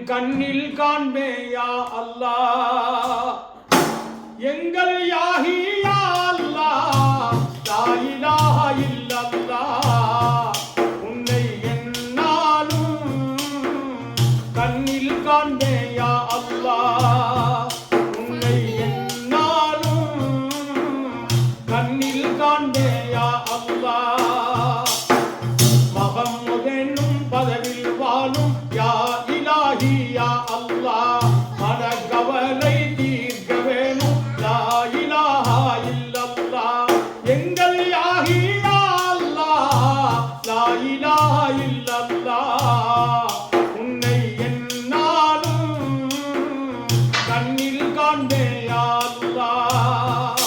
கண்ணில் காண்பேயா அல்லாஹ் எங்கள் யாஹி யா அல்லாஹ் லா இலாஹ இல்லல்லாஹ் உன்னை என்னாலும் கண்ணில் காண்பேயா அல்லாஹ் உன்னை என்னாலும் கண்ணில் காண்பேயா அல்லாஹ் மகம்முதென்னும் பதவில் வாழும் யா இலாஹி யா அல்லாஹ் மனக்கவலை தீர்க்க வேணும் லா இலாஹ இல்லல்லாஹ் எங்கள் யாஹி யா அல்லாஹ் லா இலாஹ இல்லல்லாஹ் உன்னை என்னாலும் கண்ணில் காண்பேன் யா அல்லாஹ்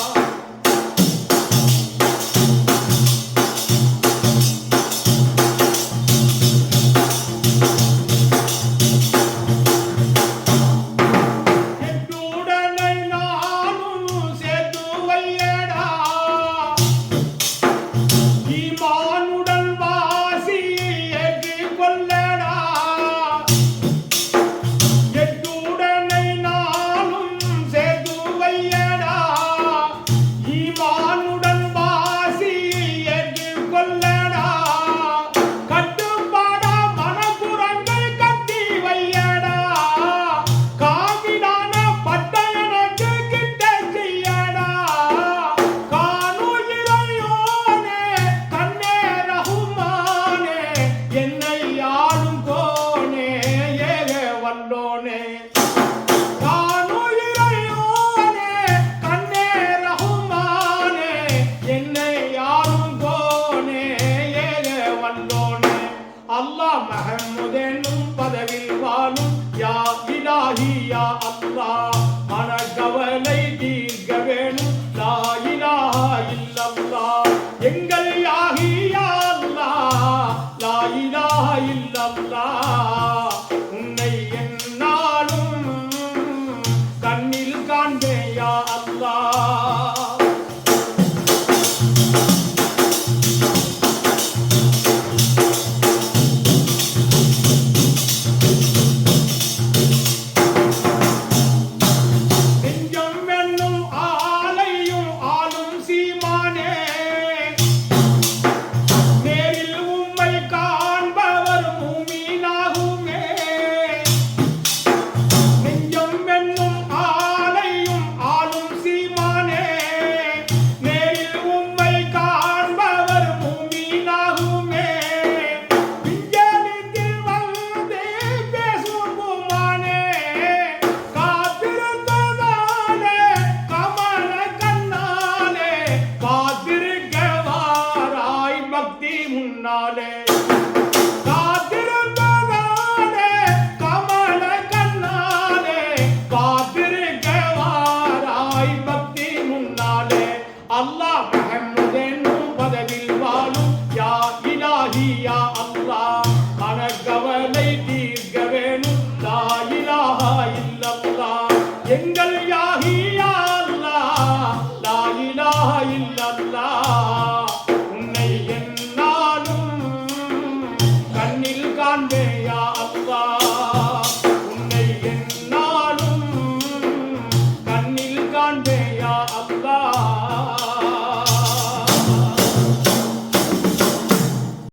அல்லாஹ் மஹம்முதென்னும் பதவில் வாழும் யா இலாஹி யா அல்லாஹ் மனக்கவலை தீர்க்க வேணும் லா இலாஹ இல்லல்லாஹ் எங்கள் யாஹி யா அல்லாஹ் லா இலாஹ இல்லல்லாஹ் உன்னை என்னாலும் கண்ணில் காண்பேன் யா அல்லாஹ் முன்னாலே காத்திருந்ததாலே கமல கண்ணாலே காத்திருக்க வாராய் பக்தி முன்னாலே அல்லாஹ் முஹம்மதென்னும் பதவில் வாழும் யா இலாஹி யா அல்லாஹ் மனக்கவலை தீர்க்க வேணும் லா இலாஹ இல்லல்லாஹ் எங்கள் யாஹி யா அல்லாஹ் லா இலாஹ இல்லல்லாஹ் கண்ணில் காண்பேன் யா அல்லாஹ்